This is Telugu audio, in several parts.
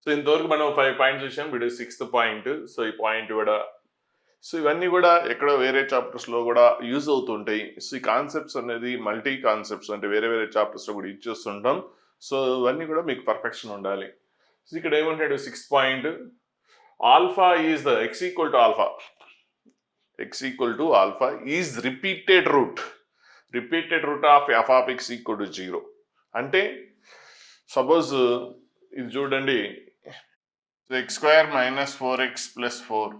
సో ఇంతవరకు మనం 5 పాయింట్స్ చూసాం. వీడు 6th పాయింట్. సో ఈ పాయింట్ కూడా సో ఇవన్నీ కూడా ఎక్కడో వేరే చాప్టర్స్లో కూడా యూజ్ అవుతుంటాయి. సో ఈ కాన్సెప్ట్స్ అనేది మల్టీ కాన్సెప్ట్స్ అంటే వేరే వేరే చాప్టర్స్లో కూడా యూజ్ చేస్తుంటాం. సో ఇవన్నీ కూడా మీకు పర్ఫెక్షన్ ఉండాలి. సో ఇక్కడ ఏమంటాడు 6th point, alpha is the X equal to alpha, X equal to alpha is repeated root of F of X equal to 0. అంటే సపోజ్ ఇది చూడండి, X square minus 4x plus 4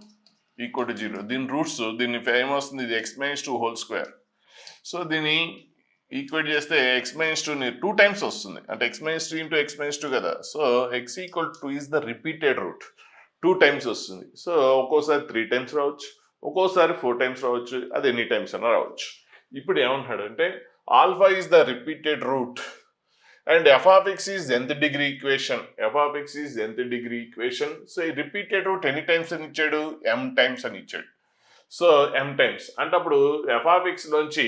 equal to 0. దీని రూట్స్ దీన్ని ఏమొస్తుంది, ఇది x minus 2 whole square. So దీన్ని ఈక్వేట్ చేస్తే x మైనస్ 2ని 2 టైమ్స్ వస్తుంది, అంటే x minus 2 into x minus 2 కదా. So x equal to is the repeated root, 2 times వస్తుంది. సో ఒక్కోసారి 3 టైమ్స్ రావచ్చు, ఒక్కోసారి 4 టైమ్స్ రావచ్చు, అది ఎన్ని టైమ్స్ అయినా రావచ్చు. ఇప్పుడు ఏమంటున్నాడంటే alpha is the repeated root and f of x is nth degree equation. F of x is nth degree equation. So ఈ రిపీటెడ్ రూట్ ఎన్ని టైమ్స్ అని ఇచ్చాడు, m టైమ్స్ అని ఇచ్చాడు. సో m టైమ్స్ అంటే అప్పుడు ఎఫ్ ఆఫ్ ఎక్స్ నుంచి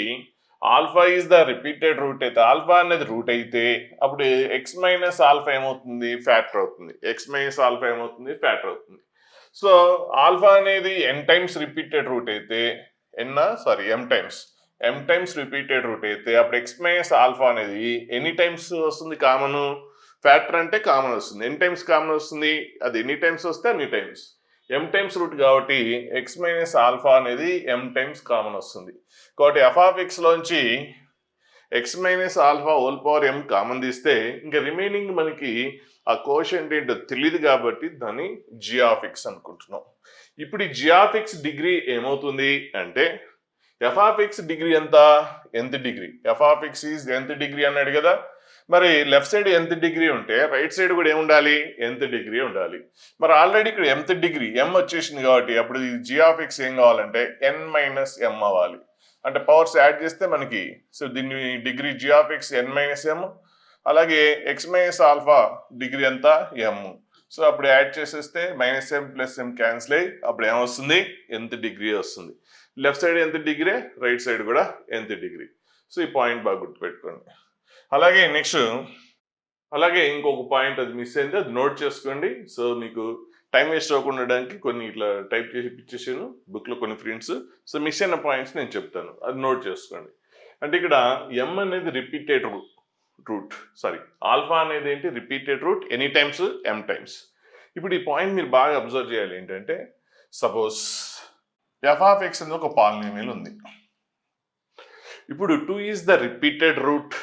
alpha is the repeated root అయితే, ఆల్ఫా అనేది రూట్ అయితే అప్పుడు ఎక్స్ మైనస్ ఆల్ఫా ఏమవుతుంది, ఫ్యాక్టర్ అవుతుంది. ఎక్స్ మైనస్ ఆల్ఫా ఏమవుతుంది, ఫ్యాక్టర్ అవుతుంది. సో ఆల్ఫా అనేది n టైమ్స్ రిపీటెడ్ రూట్ అయితే m టైమ్స్ రిపీటెడ్ రూట్ అయితే అప్పుడు ఎక్స్ మైనస్ ఆల్ఫా అనేది ఎన్ని టైమ్స్ వస్తుంది, కామన్ ఫ్యాక్టర్ అంటే కామన్ వస్తుంది. ఎన్ని టైమ్స్ కామన్ వస్తుంది, అది ఎన్ని టైమ్స్ వస్తే అన్ని టైమ్స్. m టైమ్స్ రూట్ కాబట్టి ఎక్స్ మైనస్ ఆల్ఫా అనేది m టైమ్స్ కామన్ వస్తుంది. కాబట్టి ఎఫ్ ఆఫ్ ఎక్స్ లోంచి X minus alpha whole power m common తీస్తే ఇంకా రిమైనింగ్ మనకి ఆ కోషంట్ ఏంటో తెలియదు కాబట్టి దాన్ని g ఆఫ్ ఎక్స్ అనుకుంటున్నాం. ఇప్పుడు ఈ g ఆఫ్ ఎక్స్ డిగ్రీ ఏమవుతుంది అంటే ఎఫ్ ఆఫ్ ఎక్స్ డిగ్రీ ఎంత, nth degree. F of x is nth degree అన్నాడు కదా. మరి లెఫ్ట్ సైడ్ nth డిగ్రీ ఉంటే రైట్ సైడ్ కూడా ఏముండాలి, nth డిగ్రీ ఉండాలి. మరి ఆల్రెడీ ఇక్కడ nth డిగ్రీ m వచ్చేసింది కాబట్టి అప్పుడు ఈ g ఆఫ్ ఎక్స్ ఏం కావాలంటే n మైనస్ m అవ్వాలి. అంటే పవర్స్ యాడ్ చేస్తే మనకి సో దీన్ని degree g of X n minus m, అలాగే ఎక్స్ మైనస్ ఆల్ఫా డిగ్రీ ఎంత m. సో అప్పుడు యాడ్ చేసేస్తే minus m plus m cancel అయ్యి అప్పుడు ఏమొస్తుంది, nth డిగ్రీ వస్తుంది. Left side nth degree, right side కూడా nth డిగ్రీ. సో ఈ పాయింట్ బాగా గుర్తుపెట్టుకోండి. అలాగే ఇంకొక పాయింట్ అది మిస్ అయింది, అది నోట్ చేసుకోండి. సో మీకు టైం వేస్ట్ అవ్వకుండా ఉండడానికి కొన్ని ఇట్లా టైప్ చేసి పిచ్చేసాను బుక్లో కొన్ని ప్రింట్స్. సో మిస్ అయిన పాయింట్స్ నేను చెప్తాను, అది నోట్ చేసుకోండి. అంటే ఇక్కడ m అనేది రిపీటెడ్ రూట్ ఆల్ఫా అనేది ఏంటి, repeated root any times m times. ఇప్పుడు ఈ పాయింట్ మీరు బాగా అబ్జర్వ్ చేయాలి. ఏంటంటే సపోజ్ ఎఫ్ ఆఫ్ ఎక్స్ అనేది ఒక పాలినామియల్ ఉంది. ఇప్పుడు 2 is the repeated root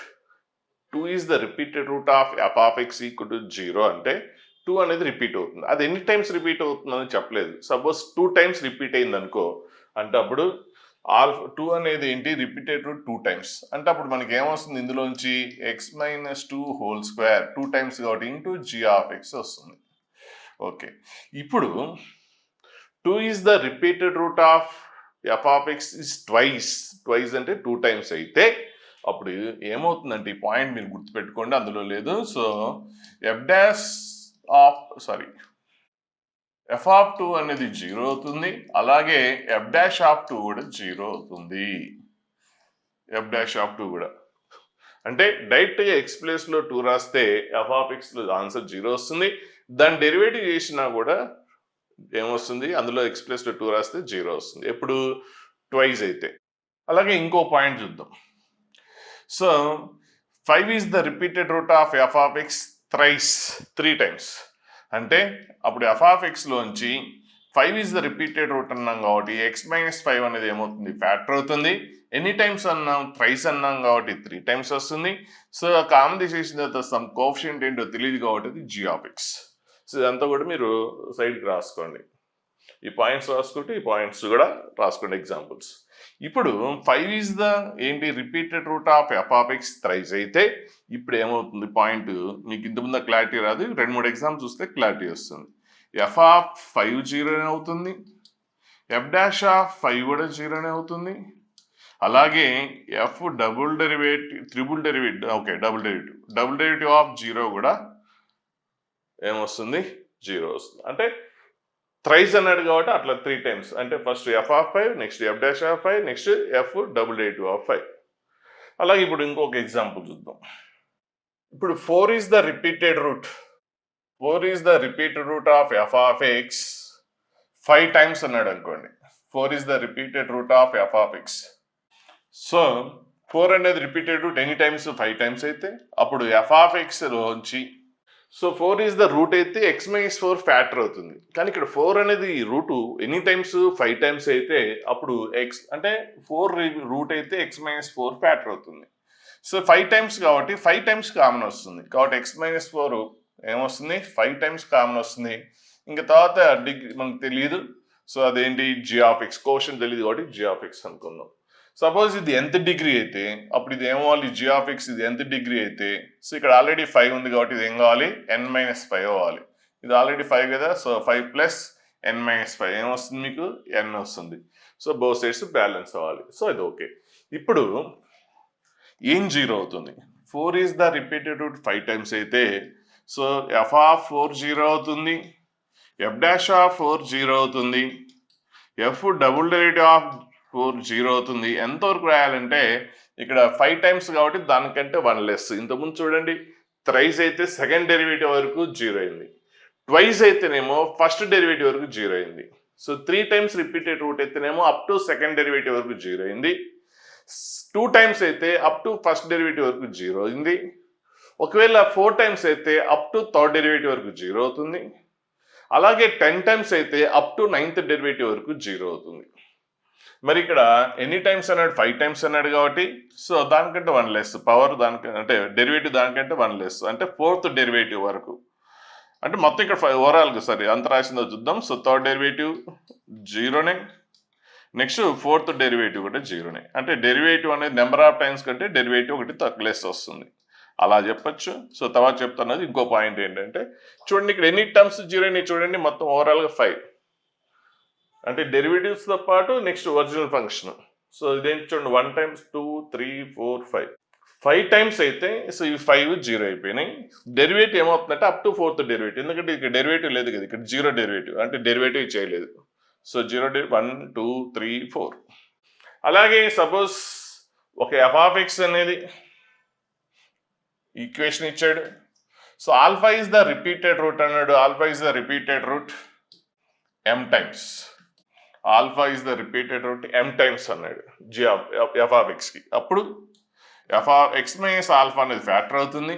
of F of X equal to 0 అంటే 2 అనేది రిపీట్ అవుతుంది. అది ఎన్ని టైమ్స్ రిపీట్ అవుతుందని చెప్పలేదు. సపోజ్ 2 టైమ్స్ రిపీట్ అయింది అనుకో, అంటే అప్పుడు ఆల్ఫా 2 అనేది ఏంటి, రిపీటెడ్ రూట్ 2 టైమ్స్. అంటే అప్పుడు మనకి ఏమొస్తుంది, ఇందులోంచి X minus 2 whole square 2 times కాబట్టి ఇంటూ g ఆఫ్ ఎక్స్ వస్తుంది. ఓకే, ఇప్పుడు 2 is the repeated root of F of X is twice అంటే 2 టైమ్స్ అయితే అప్పుడు ఏమవుతుందంటే ఈ పాయింట్ మీరు గుర్తుపెట్టుకోండి, అందులో లేదు. సో ఎఫ్ ఆఫ్ 2 అనేది 0 అవుతుంది, అలాగే ఎఫ్ డాష్ ఆఫ్ 2 కూడా 0 అవుతుంది. ఎఫ్ డాష్ ఆఫ్ 2 కూడా అంటే డైరెక్ట్గా ఎక్స్ ప్లేస్లో 2 రాస్తే ఎఫ్ ఆఫ్ ఎక్స్లో ఆన్సర్ 0 వస్తుంది. దాన్ని డెరివేటివ్ చేసినా కూడా ఏమొస్తుంది, అందులో ఎక్స్ ప్లస్లో 2 రాస్తే 0 వస్తుంది, ఎప్పుడు ట్వైస్ అయితే. అలాగే ఇంకో పాయింట్ చూద్దాం. So 5 is the repeated root of F of X thrice 3 times. అంటే అప్పుడు ఎఫ్ ఆఫ్ ఎక్స్లోంచి 5 ఈజ్ ద రిపీటెడ్ రూట్ అన్నాం కాబట్టి ఎక్స్ మైనస్ 5 అనేది ఏమవుతుంది, ఫ్యాక్టర్ అవుతుంది. ఎన్ని టైమ్స్ అన్నాం, థ్రైస్ అన్నాం కాబట్టి 3 టైమ్స్ వస్తుంది. సో కామన్ తీసేసిన తర్వాత సమ్ కోఎఫిషియంట్ ఏంటో తెలియదు కాబట్టి అది g ఆఫ్ ఎక్స్. సో ఇదంతా కూడా మీరు సైడ్కి రాసుకోండి. ఈ పాయింట్స్ రాసుకుంటే ఈ పాయింట్స్ కూడా రాసుకోండి ఎగ్జాంపుల్స్. ఇప్పుడు 5 ఈజ్ ద ఏంటి, repeated root of F of X thrice అయితే ఇప్పుడు ఏమవుతుంది పాయింట్ మీకు ఇంతకుముందు క్లారిటీ రాదు, 2-3 ఎగ్జామ్స్ చూస్తే క్లారిటీ వస్తుంది. ఎఫ్ ఆఫ్ 5 జీరోనే అవుతుంది, ఎఫ్ డాష్ ఆఫ్ 5 కూడా జీరోనే అవుతుంది. అలాగే ఎఫ్ డబుల్ డెరివేటివ్ ఆఫ్ 0 కూడా ఏమొస్తుంది, 0 వస్తుంది. అంటే థ్రైస్ అన్నాడు కాబట్టి అట్లా 3 టైమ్స్, అంటే first f of 5, next f dash of 5, next f double derivative of 5. అలాగే ఇప్పుడు ఇంకొక ఎగ్జాంపుల్ చూద్దాం. ఇప్పుడు 4 is the repeated root 4 is the repeated root of f of x 5 times అన్నాడు అనుకోండి. 4 is the repeated root of f of x. So 4 అనేది repeated root any times 5 times అయితే అప్పుడు f of x లోంచి సో 4 ఈజ్ ద రూట్ అయితే ఎక్స్ మైనస్ 4 ఫ్యాక్టర్ అవుతుంది. కానీ ఇక్కడ 4 అనేది రూట్ ఎనీ టైమ్స్ 5 టైమ్స్ అయితే అప్పుడు ఎక్స్ అంటే 4 రూట్ అయితే ఎక్స్ మైనస్ 4 ఫ్యాక్టర్ అవుతుంది. సో 5 టైమ్స్ కాబట్టి 5 టైమ్స్ కామన్ వస్తుంది. కాబట్టి ఎక్స్ మైనస్ 4 ఏమొస్తుంది 5 టైమ్స్ కామన్ వస్తుంది. ఇంకా తర్వాత డిగ్రీ మనకు తెలియదు. సో అదేంటి జీ ఆఫ్ ఎక్స్ కోషన్ తెలియదు కాబట్టి జీ ఆఫ్ ఎక్స్ అనుకుందాం. సపోజ్ ఇది ఎంత డిగ్రీ అయితే అప్పుడు ఇది ఏమవ్వాలి జీ ఆఫ్ ఎక్స్ ఇది ఎంత డిగ్రీ అయితే సో ఇక్కడ ఆల్రెడీ 5 ఉంది కాబట్టి ఇది ఏం కావాలి n-5 అవ్వాలి. ఇది ఆల్రెడీ 5 కదా సో 5 ప్లస్ n-5 ఏమొస్తుంది మీకు n వస్తుంది. సో బోత్ సైడ్స్ బ్యాలెన్స్ అవ్వాలి. సో ఇది ఓకే. ఇప్పుడు ఏం 0 అవుతుంది 4 is the repeated root 5 times అయితే సో f ఆఫ్ 4 0 అవుతుంది, f డాష్ ఆఫ్ 4 0 అవుతుంది, f డబుల్ డెరివేటివ్ ఆఫ్ 4 0 అవుతుంది. ఎంతవరకు రాయాలంటే ఇక్కడ 5 టైమ్స్ కాబట్టి దానికంటే 1 లెస్. ఇంతకుముందు చూడండి థ్రైస్ అయితే సెకండ్ డెరివేటివ్ వరకు 0 అయింది, ట్వైస్ అయితేనేమో ఫస్ట్ డెరివేటివ్ వరకు 0 అయింది. సో 3 టైమ్స్ రిపీటెడ్ రూట్ అయితేనేమో అప్ టు సెకండ్ డెరివేటివ్ వరకు 0 అయింది, 2 టైమ్స్ అయితే అప్ టు ఫస్ట్ డెరివేటివ్ వరకు 0 అయింది, ఒకవేళ 4 టైమ్స్ అయితే అప్ టు థర్డ్ డెరివేటివ్ వరకు 0 అవుతుంది, అలాగే 10 టైమ్స్ అయితే అప్ టు 9th డెరివేటివ్ వరకు 0 అవుతుంది. మరి ఇక్కడ ఎనీ టైమ్స్ అన్నాడు 5 టైమ్స్ అన్నాడు కాబట్టి సో దానికంటే 1 లెస్ పవర్ దానికంటే అంటే డెరివేటివ్ దానికంటే 1 లెస్ అంటే 4th డెరివేటివ్ వరకు అంటే మొత్తం ఇక్కడ ఓవరాల్గా సరే అంత రాసిందో చూద్దాం. సో థర్డ్ డెరివేటివ్ 0నే, నెక్స్ట్ 4th డెరివేటివ్ కూడా 0నే. అంటే డెరివేటివ్ అనేది నెంబర్ ఆఫ్ టైమ్స్ కంటే డెరివేటివ్ ఒకటి తక్కువ లెస్ వస్తుంది అలా చెప్పచ్చు. సో తర్వాత చెప్తున్నది ఇంకో పాయింట్ ఏంటంటే చూడండి ఇక్కడ ఎన్ని టర్మ్స్ 0 అయినాయి చూడండి మొత్తం ఓవరాల్గా 5 అంటే డెరివేటివ్స్తో పాటు నెక్స్ట్ ఒరిజినల్ ఫంక్షన్. సో ఇదేంటి చూడండి 1 టైమ్స్ 2 3 4 5 టైమ్స్ అయితే సో ఇవి 5 0 అయిపోయినాయి. డెరివేటివ్ ఏమవుతుందంటే అప్ టు 4th డెరివేటివ్ ఎందుకంటే ఇక్కడ డెరివేటివ్ లేదు కదా ఇక్కడ 0 డెరివేటివ్ అంటే డెరివేటివ్ చేయలేదు. సో 0 1 2 3 4. అలాగే సపోజ్ ఒక ఎఫ్ ఆఫ్ ఎక్స్ అనేది ఈక్వేషన్ ఇచ్చాడు. So alpha is the repeated root అన్నాడు. Alpha is the repeated root m times alpha is the repeated root m times అన్నాడు జీ ఆఫ్ ఎఫ్ ఆఫ్ ఎక్స్కి. అప్పుడు F of X minus alpha అనేది ఫ్యాక్టర్ అవుతుంది.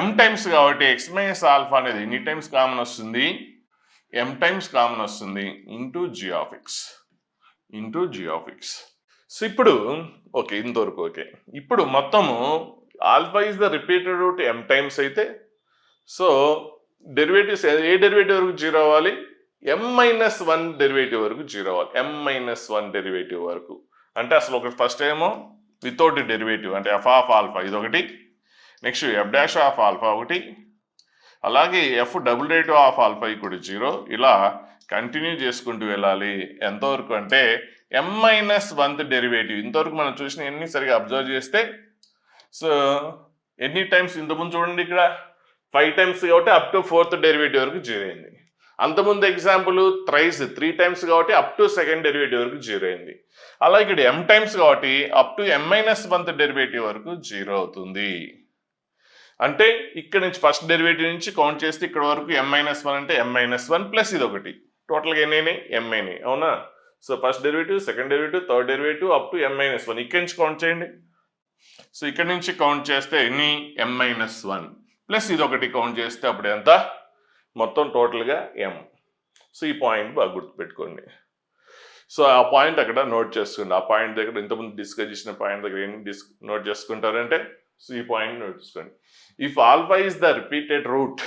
m టైమ్స్ కాబట్టి ఎక్స్ మైనస్ ఆల్ఫా అనేది ఎన్ని టైమ్స్ కామన్ వస్తుంది m టైమ్స్ కామన్ వస్తుంది into G of X. So ఇప్పుడు ఓకే ఇంతవరకు ఓకే. ఇప్పుడు మొత్తము alpha is the repeated root m times అయితే సో డెరివేటివ్స్ ఏ డెరివేటివ్ వరకు 0 అవ్వాలి m-1 డెరివేటివ్ వరకు 0 అవ్వాలి. m-1 డెరివేటివ్ వరకు అంటే అసలు ఒకటి ఫస్ట్ ఏమో వితౌట్ డెరివేటివ్ అంటే ఎఫ్ ఆఫ్ ఆల్ఫా ఇది ఒకటి, next f dash of alpha ఒకటి, అలాగే F double derivative of alpha కూడా 0 ఇలా కంటిన్యూ చేసుకుంటూ వెళ్ళాలి. ఎంతవరకు అంటే m-1th డెరివేటివ్. ఇంతవరకు మనం చూసిన ఎన్ని సరిగా అబ్జర్వ్ చేస్తే సో ఎన్ని టైమ్స్ ఇంతకుముందు చూడండి ఇక్కడ 5 టైమ్స్ కాబట్టి అప్ టు 4th డెరివేటివ్ వరకు 0 అయింది. అంతకుముందు ఎగ్జాంపుల్ థ్రైస్ 3 టైమ్స్ కాబట్టి అప్ టు సెకండ్ డెరివేటివ్ వరకు 0 అయింది. అలా ఇక్కడ m టైమ్స్ కాబట్టి అప్ టు m-1th డెరివేటివ్ వరకు 0 అవుతుంది. అంటే ఇక్కడ నుంచి ఫస్ట్ డెరివేటివ్ నుంచి కౌంట్ చేస్తే ఇక్కడ వరకు m-1 అంటే m-1 ప్లస్ ఇది ఒకటి టోటల్గా ఎన్ని m అయినాయి అవునా. So first derivative second derivative third derivative up to m-1 ఇక్కడి నుంచి కౌంట్ చేయండి. సో ఇక్కడ నుంచి కౌంట్ చేస్తే ఎన్ని m-1 ప్లస్ ఇది ఒకటి కౌంట్ చేస్తే అప్పుడు ఎంత మొత్తం టోటల్గా m. సో ఈ పాయింట్ బాగా గుర్తుపెట్టుకోండి. సో ఆ పాయింట్ అక్కడ నోట్ చేసుకోండి. ఆ పాయింట్ దగ్గర ఇంతకుముందు డిస్కస్ చేసిన పాయింట్ దగ్గర ఏం నోట్ చేసుకుంటారంటే సో ఈ పాయింట్ నోట్ చేసుకోండి. If alpha is the repeated root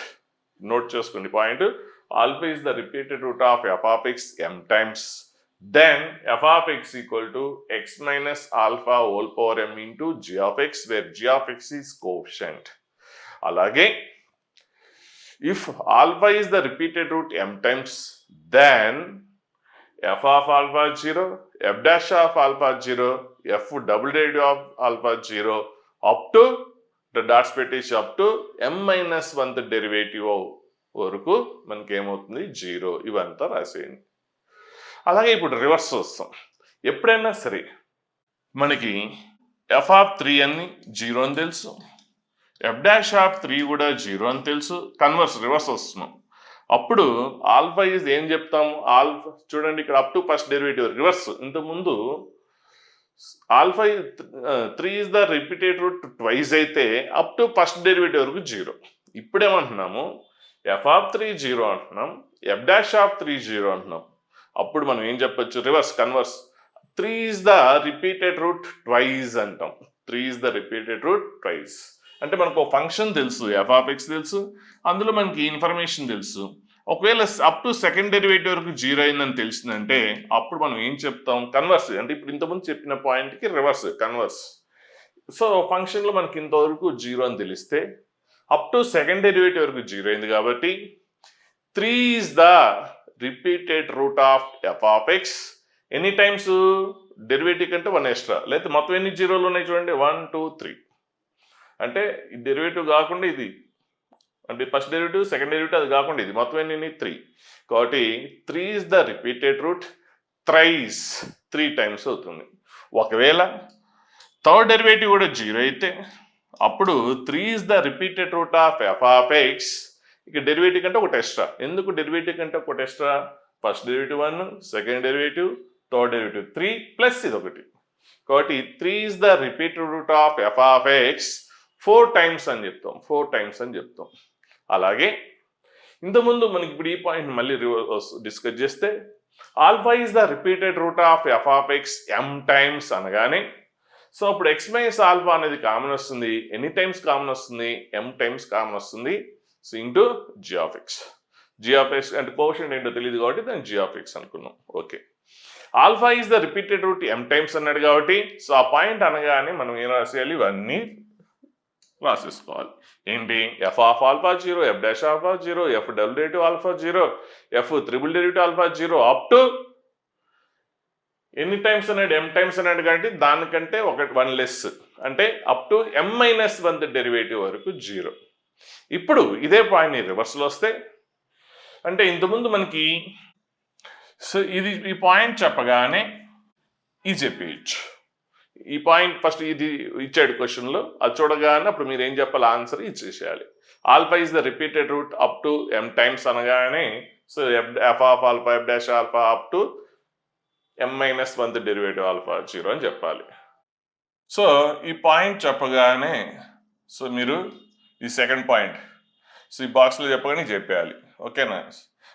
note చేసుకోండి point alpha is the repeated root of F of X m times then F of X equal to X minus alpha whole power m into G of X where G of X is coefficient. అలాగే if alpha is the repeated root m times then f of alpha 0, f dash of alpha 0, f double derivative of alpha 0 up to the dot space up to m-1th derivative వరకు మనకి ఏమవుతుంది 0. ఇవంతా రాసేయండి. అలాగే ఇప్పుడు రివర్స్ వస్తాం. ఎప్పుడైనా సరే మనకి f ఆఫ్ 3 అని 0 అని తెలుసు, ఎఫ్ డాష్ ఆఫ్ 3 కూడా 0 అని తెలుసు, కన్వర్స్ రివర్స్ వస్తున్నాం. అప్పుడు ఆల్ఫా ఈజ్ ఏం చెప్తాం, ఆల్ఫా చూడండి ఇక్కడ up to first derivative reverse. ఇంతకుముందు alpha 3 is the repeated root twice అయితే అప్ టు ఫస్ట్ డెరివేటివ్ వరకు 0. ఇప్పుడేమంటున్నాము, ఎఫ్ ఆఫ్ 3 0 అంటున్నాం, ఎఫ్ డాష్ ఆఫ్ 3 0 అంటున్నాం. అప్పుడు మనం ఏం చెప్పొచ్చు, reverse converse 3 is the repeated root twice అంటాం. 3 is the repeated root twice అంటే మనకు ఒక ఫంక్షన్ తెలుసు, ఎఫ్ ఆఫ్ ఎక్స్ తెలుసు, అందులో మనకి ఇన్ఫర్మేషన్ తెలుసు. ఒకవేళ అప్ టు సెకండ్ డెరివేటివ్ వరకు 0 అయిందని తెలిసిందంటే అప్పుడు మనం ఏం చెప్తాం, కన్వర్స్. అంటే ఇప్పుడు ఇంతకుముందు చెప్పిన పాయింట్కి రివర్స్ కన్వర్స్. సో ఫంక్షన్లో మనకి ఇంతవరకు 0 అని తెలిస్తే అప్ టు సెకండ్ డెరివేటివ్ వరకు 0 అయింది కాబట్టి 3 is the repeated root of F of X any times derivative కంటే 1 ఎక్స్ట్రా. లేకపోతే మొత్తం ఎన్ని జీరోలు ఉన్నాయి చూడండి, 1 2 3. అంటే ఈ డెరివేటివ్ కాకుండా ఇది, అంటే ఫస్ట్ డెరివేటివ్ సెకండ్ డెరివేటివ్ అది కాకుండా ఇది మొత్తం ఎన్ని 3. కాబట్టి 3 is the repeated root thrice, 3 times అవుతుంది. ఒకవేళ థర్డ్ డెరివేటివ్ కూడా 0 అయితే అప్పుడు 3 is the repeated root of F of x. ఇక డెరివేటివ్ కంటే ఒకటి ఎక్స్ట్రా. ఎందుకు డెరివేటివ్ కంటే ఒకటి extra, first derivative 1, second derivative, third derivative 3 plus ఇది ఒకటి. కాబట్టి 3 is the repeated root of F of x 4 times అని చెప్తాం, 4 టైమ్స్ అని చెప్తాం. అలాగే ఇంతకుముందు మనకి ఇప్పుడు ఈ పాయింట్ మళ్ళీ డిస్కస్ చేస్తే alpha is the repeated root of F of X m times అనగానే, సో అప్పుడు ఎక్స్ మైనస్ ఆల్ఫా అనేది కామన్ వస్తుంది. ఎన్ని టైమ్స్ కామన్ వస్తుంది, m టైమ్స్ కామన్ వస్తుంది. So into G of x. G of x అంటే కోషంట్ ఏంటో తెలియదు కాబట్టి దాన్ని జీ ఆఫ్ ఎక్స్ అనుకున్నాం. Okay, alpha is the repeated root m times అన్నాడు కాబట్టి సో ఆ పాయింట్ అనగానే మనం ఏం రాసేయాలి, ఇవన్నీ రాసేసుకోవాలి. ఏంటి, F of alpha 0, F dash alpha 0, F double derivative alpha 0, F triple derivative alpha 0 up to ఎన్ని టైమ్స్ అన్నాడు, m టైమ్స్ అన్నాడు కాబట్టి దానికంటే 1 లెస్, అంటే అప్ టు m-1 డెరివేటివ్ వరకు 0. ఇప్పుడు ఇదే పాయింట్ రివర్స్లో వస్తే, అంటే ఇంతకుముందు మనకి సో ఇది ఈ పాయింట్ చెప్పగానే ఇది చెప్పేయచ్చు. ఈ పాయింట్ ఫస్ట్ ఇది ఇచ్చాడు క్వశ్చన్లో, అది చూడగానే అప్పుడు మీరు ఏం చెప్పాలి, ఆన్సర్ ఇచ్చేసేయాలి. Alpha is the repeated root up to m times అనగానే so F of alpha F dash alpha up to m-1 derivative alpha 0 అని చెప్పాలి. సో ఈ పాయింట్ చెప్పగానే సో మీరు ఈ సెకండ్ పాయింట్ సో ఈ బాక్స్లో చెప్పగానే చెప్పేయాలి. ఓకేనా.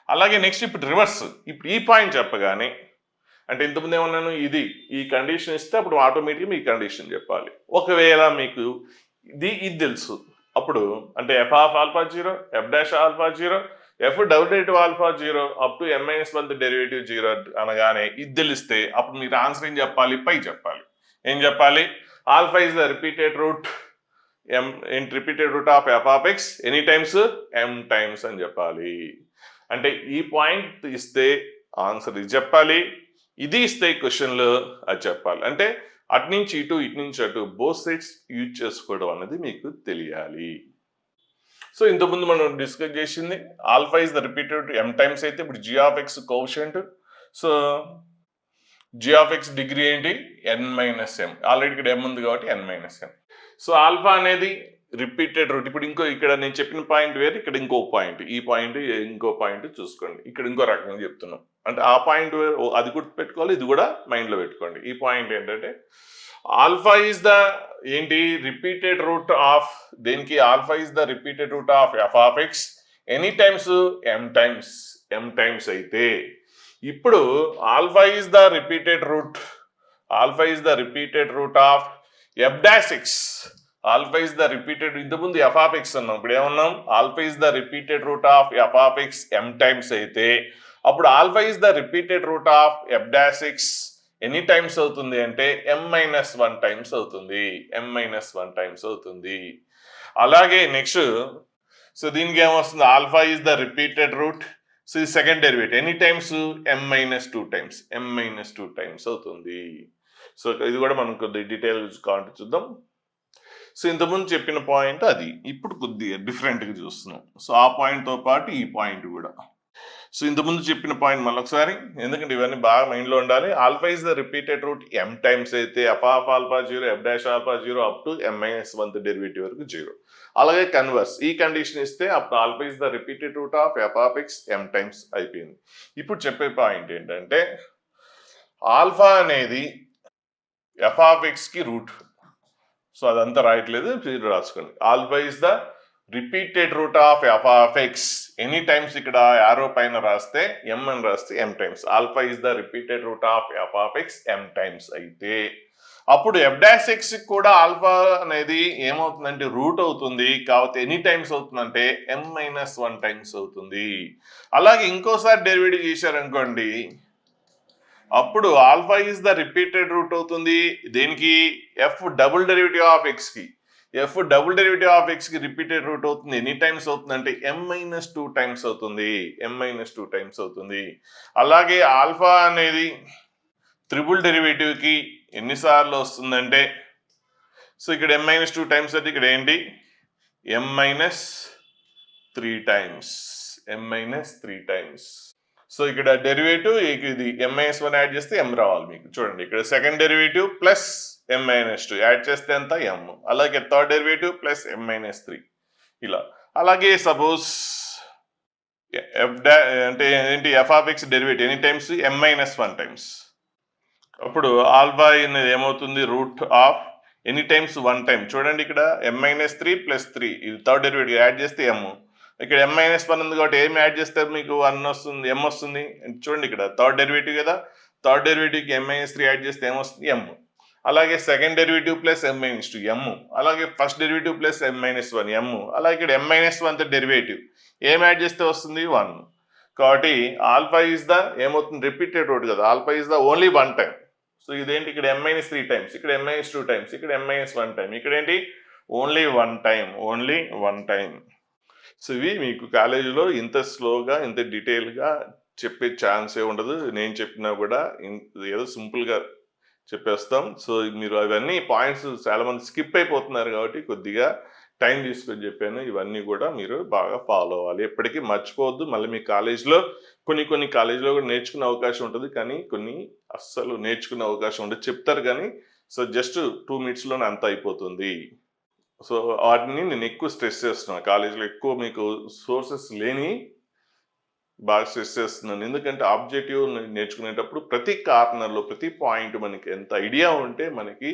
అలాగే నెక్స్ట్ ఇప్పుడు రివర్స్, ఇప్పుడు ఈ పాయింట్ చెప్పగానే, అంటే ఇంతకుముందు ఏమన్నాను, ఇది ఈ కండిషన్ ఇస్తే అప్పుడు ఆటోమేటిక్గా మీ కండిషన్ చెప్పాలి. ఒకవేళ మీకు ఇది తెలుసు అప్పుడు, అంటే F of alpha 0, F dash alpha 0, F double derivative alpha 0 up to m-1 derivative 0 అనగానే ఇది తెలిస్తే అప్పుడు మీరు ఆన్సర్ ఏం చెప్పాలి, పై చెప్పాలి. ఏం చెప్పాలి, alpha is the repeated root repeated root of F of X any times m times అని చెప్పాలి. అంటే ఈ పాయింట్ ఇస్తే ఆన్సర్ ఇది చెప్పాలి, ఇది ఇస్తే క్వశ్చన్లో అది చెప్పాలి. అంటే అటు నుంచి ఇటు, ఇటు నుంచి అటు బోత్ సైడ్స్ యూజ్ చేసుకోవడం అనేది మీకు తెలియాలి. సో ఇంతకుముందు మనం డిస్కస్ చేసింది alpha is the repeated m times అయితే ఇప్పుడు g of x quotient. So g of x degree ఏంటి, n-m. ఆల్రెడీ ఇక్కడ m ఉంది కాబట్టి n-m. సో ఆల్ఫా అనేది రిపీటెడ్ రూట్. ఇప్పుడు ఇక్కడ నేను చెప్పిన పాయింట్ వేరు, ఇక్కడ ఇంకో పాయింట్, ఈ పాయింట్ ఇంకో పాయింట్ చూసుకోండి. ఇక్కడ ఇంకో రకంగా చెప్తున్నాం, అంటే ఆ పాయింట్ అది గుర్తు పెట్టుకోవాలి, ఇది కూడా మైండ్లో పెట్టుకోండి. ఈ పాయింట్ ఏంటంటే ఆల్ఫా ఈజ్ ద ఏంటి రిపీటెడ్ రూట్ ఆఫ్ దేనికి, alpha is the repeated root of F of X any times m times అయితే ఇప్పుడు alpha is the repeated root of F dash X. Alpha is the repeated, ఇంతకుముందు ఎఫ్ ఆఫ్ ఎక్స్ అన్నాం, ఇప్పుడు ఏమన్నాం, alpha is the repeated root of F of X m times అయితే అప్పుడు alpha is the repeated root of F dash X ఎన్ని టైమ్స్ అవుతుంది అంటే m-1 టైమ్స్ అవుతుంది, m-1 టైమ్స్ అవుతుంది. అలాగే నెక్స్ట్ సో దీనికి ఏమొస్తుంది, alpha is the repeated root, so ఇది సెకండ్ డెరివేటివ్ ఎన్ని times m-2 times, m-2 times అవుతుంది. సో ఇది కూడా మనం కొద్దిగా డీటెయిల్ కావాలంటే చూద్దాం. సో ఇంతకుముందు చెప్పిన పాయింట్ అది, ఇప్పుడు కొద్దిగా డిఫరెంట్గా చూస్తున్నాం. సో ఆ పాయింట్తో పాటు ఈ పాయింట్ కూడా. సో ఇంతకుముందు చెప్పిన పాయింట్ మళ్ళీ ఒకసారి, ఎందుకంటే ఇవన్నీ బాగా మైండ్లో ఉండాలి. Alpha is the repeated root m times అయితే F of alpha 0, F dash alpha 0 up to m-1 derivative వరకు 0. అలాగే కన్వర్స్ ఈ కండిషన్ ఇస్తే అప్పుడు alpha is the repeated root of F of X M times అయిపోయింది. ఇప్పుడు చెప్పే పాయింట్ ఏంటంటే ఆల్ఫా అనేది ఎఫ్ ఆఫ్ ఎక్స్ కి రూట్. సో అదంతా రాయట్లేదు, మీరు రాసుకోండి. Alpha is the repeated root of F of X. Any times ఇక్కడ యారో పైన రాస్తే ఎం అని రాస్తే M times. Alpha is the repeated root of F of X M times అయితే అప్పుడు ఎఫ్ డాష్ ఎక్స్ కూడా ఆల్ఫా అనేది ఏమవుతుందంటే రూట్ అవుతుంది. కాబట్టి ఎనీ టైమ్స్ అవుతుందంటే ఎం మైనస్ 1 టైమ్స్ అవుతుంది. అలాగే ఇంకోసారి డెరివేటివ్ చేశారనుకోండి, అప్పుడు alpha is the repeated root అవుతుంది. దేనికి? F double derivative of X కి. F double derivative of X కి రిపీటెడ్ రూట్ అవుతుంది. ఎన్ని టైమ్స్ అవుతుంది అంటే ఎం మైనస్ 2 టైమ్స్ అవుతుంది. ఎం మైనస్ 2 టైమ్స్ అవుతుంది. అలాగే ఆల్ఫా అనేది త్రిబుల్ డెరివేటివ్ కి ఎన్నిసార్లు వస్తుందంటే, సో ఇక్కడ ఎం మైనస్ 2 టైమ్స్ అంటే ఇక్కడ ఏంటి? ఎం మైనస్ 3 టైమ్స్. ఎం మైనస్ 3 టైమ్స్. సో ఇక్కడ డెరివేటివ్ ఇది ఎం మైనస్ 1 యాడ్ చేస్తే ఎం రావాలి మీకు. చూడండి ఇక్కడ సెకండ్ డెరివేటివ్ ప్లస్ ఎం మైనస్ 2 యాడ్ చేస్తే ఎంత? ఎం. అలాగే థర్డ్ డెరివేటివ్ ప్లస్ ఎం మైనస్ 3 ఇలా. అలాగే సపోజ్ అంటే ఏంటి? F of X derivative any times m minus 1 times. అప్పుడు ఆల్ఫా అనేది ఏమవుతుంది? Root of any times 1 time. చూడండి ఇక్కడ ఎం మైనస్ 3 ప్లస్ 3 ఇది థర్డ్ డెరివేటివ్ యాడ్ చేస్తే ఎం. ఇక్కడ ఎం మైనస్ 1 ఉంది కాబట్టి ఏం యాడ్ చేస్తే మీకు 1 వస్తుంది, ఎం వస్తుంది. చూడండి ఇక్కడ థర్డ్ డెరివేటివ్ కదా, థర్డ్ డెరివేటివ్కి ఎం మైనస్ 3 యాడ్ చేస్తే ఏమొస్తుంది? ఎం. అలాగే సెకండ్ డెరివేటివ్ ప్లస్ ఎం మైనస్ 2 ఎం. అలాగే ఫస్ట్ డెరివేటివ్ ప్లస్ ఎం మైనస్ 1 ఎం. అలాగే ఇక్కడ ఎం మైనస్ 1 డెరివేటివ్ ఏం యాడ్ చేస్తే వస్తుంది? 1. కాబట్టి ఆల్ఫా ఈజ్ ద ఏమవుతుంది? రిపీటెడ్ రూట్ కదా, alpha is the only 1 time. So ఇదేంటి? ఇక్కడ ఎం మైనస్ 3 టైమ్స్, ఇక్కడ ఎం మైనస్ 2 టైమ్స్, ఇక్కడ ఎం మైనస్ 1 టైం, ఇక్కడ ఏంటి? Only 1 time, only 1 time. So ఇవి మీకు కాలేజీలో ఇంత స్లోగా ఇంత డీటెయిల్గా చెప్పే ఛాన్సే ఉండదు. నేను చెప్పినా కూడా ఏదో సింపుల్గా చెప్పేస్తాం. సో మీరు అవన్నీ పాయింట్స్ చాలామంది స్కిప్ అయిపోతున్నారు కాబట్టి కొద్దిగా టైం తీసుకొని చెప్పాను. ఇవన్నీ కూడా మీరు బాగా ఫాలో అవ్వాలి, ఎప్పటికీ మర్చిపోవద్దు. మళ్ళీ మీ కాలేజీలో కొన్ని కాలేజీలో కూడా నేర్చుకునే అవకాశం ఉంటుంది, కానీ కొన్ని అస్సలు నేర్చుకునే అవకాశం ఉండదు. చెప్తారు కానీ సో జస్ట్ 2 మినిట్స్లోనే అంత అయిపోతుంది. సో వాటిని నేను ఎక్కువ స్ట్రెస్ చేస్తున్నాను. కాలేజీలో ఎక్కువ మీకు సోర్సెస్ లేని బాగా స్ట్రెస్ చేస్తున్నాను. ఎందుకంటే ఆబ్జెక్టివ్ నేర్చుకునేటప్పుడు ప్రతి కార్నర్లో ప్రతి పాయింట్ మనకి ఎంత ఐడియా ఉంటే మనకి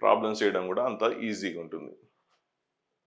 ప్రాబ్లమ్స్ చేయడం కూడా అంత ఈజీగా ఉంటుంది.